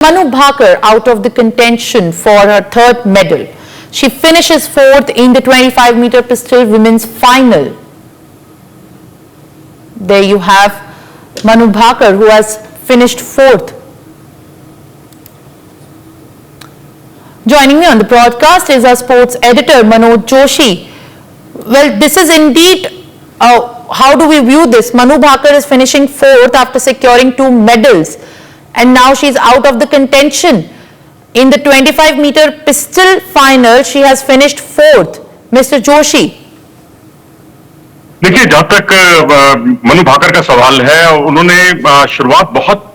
Manu Bhaker out of the contention for her third medal. She finishes fourth in the 25-meter pistol women's final. There you have Manu Bhaker, who has finished fourth. Joining me on the broadcast is our sports editor Manoj Joshi. Well, this is indeed, how do we view this? Manu Bhaker is finishing fourth after securing 2 medals. And now she's out of the contention. In the 25-meter pistol final, she has finished fourth. Mr. Joshi. देखिए, जहां तक मनु भाकर का सवाल है, उन्होंने शुरुआत बहुत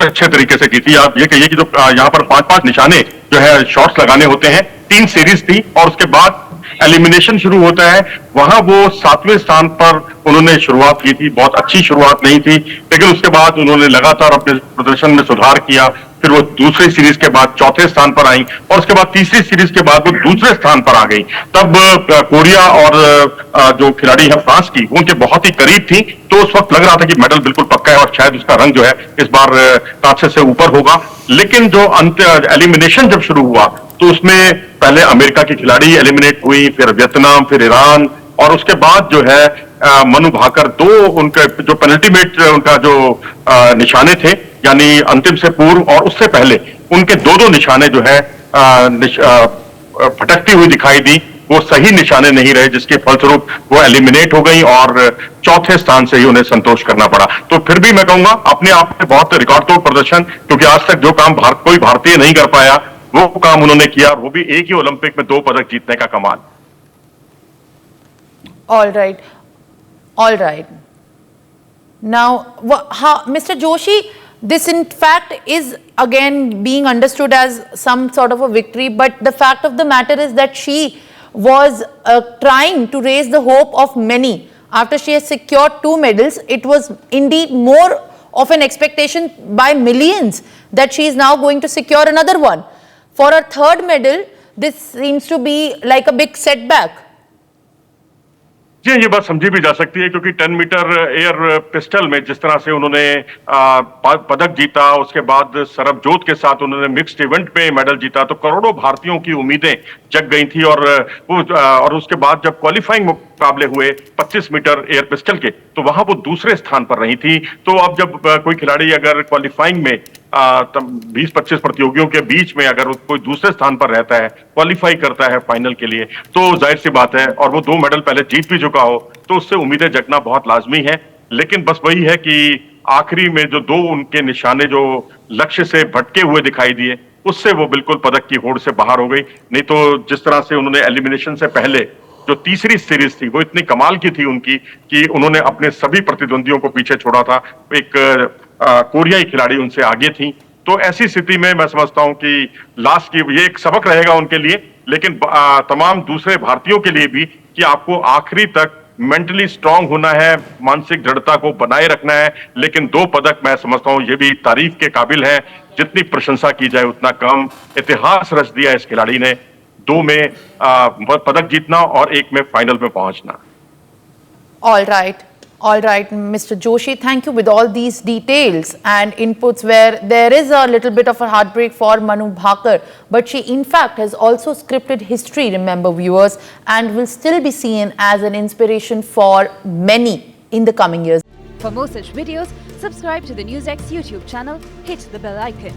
अच्छे तरीके से की थी। आप ये कहिए कि जो यहाँ पर 5-5 निशाने जो है शॉट्स लगाने होते हैं, 3 सीरीज थी और उसके बाद एलिमिनेशन शुरू होता है। वहां वो 7वें स्थान पर उन्होंने शुरुआत की थी। बहुत अच्छी शुरुआत नहीं थी, लेकिन उसके बाद उन्होंने लगातार अपने प्रदर्शन में सुधार किया। फिर वो दूसरी सीरीज के बाद 4थे स्थान पर आई और उसके बाद तीसरी सीरीज के बाद वो दूसरे स्थान पर आ गई। तब कोरिया और जो खिलाड़ी है फ्रांस की, उनके बहुत ही करीब थी। तो उस वक्त लग रहा था कि मेडल बिल्कुल पक्का है और शायद उसका रंग जो है इस बार कांसे से ऊपर होगा। लेकिन जो एलिमिनेशन जब शुरू हुआ तो उसमें पहले अमेरिका की खिलाड़ी एलिमिनेट हुई, फिर वियतनाम, फिर ईरान और उसके बाद जो है मनु भाकर उनके जो पेनल्टीमेट उनका जो निशाने थे, यानी अंतिम से पूर्व और उससे पहले उनके 2-2 निशाने जो है भटकती हुई दिखाई दी। वो सही निशाने नहीं रहे, जिसके फलस्वरूप वो एलिमिनेट हो गई और 4थे स्थान से ही उन्हें संतोष करना पड़ा। तो फिर भी मैं कहूंगा अपने आप में बहुत रिकॉर्ड तोड़ प्रदर्शन, क्योंकि आज तक जो काम कोई भारतीय नहीं कर पाया वो काम उन्होंने किया, वो भी एक ही ओलंपिक में 2 पदक जीतने का कमाल। All right. Now, Mr. Joshi, this in fact is again being understood as some sort of a victory, but the fact of the matter is that she was trying to raise the hope of many. After she has secured 2 medals, it was indeed more of an expectation by millions that she is now going to secure another one. For her third medal, this seems to be like a big setback. जी, ये बात समझी भी जा सकती है, क्योंकि 10 metre air pistol में जिस तरह से उन्होंने पदक जीता, उसके बाद सरबजोत के साथ उन्होंने मिक्स्ड इवेंट में मेडल जीता, तो करोड़ों भारतीयों की उम्मीदें जग गई थी। और उसके बाद जब क्वालिफाइंग मुकाबले हुए 25 मीटर एयर पिस्टल के, तो वहां वो दूसरे स्थान पर रही थी। तो अब जब कोई खिलाड़ी अगर क्वालिफाइंग में 20-25 प्रतियोगियों के बीच में अगर कोई दूसरे स्थान पर रहता है, क्वालिफाई करता है फाइनल के लिए, तो जाहिर सी बात है, और वो 2 मेडल पहले जीत भी चुका हो, तो उससे उम्मीदें जगना बहुत लाजमी है। लेकिन बस वही है कि आखिरी में जो 2 उनके निशाने जो लक्ष्य से भटके हुए दिखाई दिए, उससे वो बिल्कुल पदक की होड़ से बाहर हो गई। नहीं तो जिस तरह से उन्होंने एलिमिनेशन से पहले जो तीसरी सीरीज थी, वो इतनी कमाल की थी उनकी कि उन्होंने अपने सभी प्रतिद्वंदियों को पीछे छोड़ा था। एक कोरियाई खिलाड़ी उनसे आगे थी। तो ऐसी स्थिति में मैं समझता हूं कि लास्ट की ये एक सबक रहेगा उनके लिए, लेकिन तमाम दूसरे भारतीयों के लिए भी, कि आपको आखिरी तक मेंटली स्ट्रांग होना है, मानसिक दृढ़ता को बनाए रखना है। लेकिन 2 पदक मैं समझता हूं ये भी तारीफ के काबिल है। जितनी प्रशंसा की जाए उतना कम। इतिहास रच दिया इस खिलाड़ी ने, 2 में पदक जीतना और 1 में फाइनल में पहुंचना। All right, Mr. Joshi, thank you with all these details and inputs, where there is a little bit of a heartbreak for Manu Bhaker, but she in fact has also scripted history, remember viewers, and will still be seen as an inspiration for many in the coming years. For more such videos, subscribe to the NewsX YouTube channel, hit the bell icon.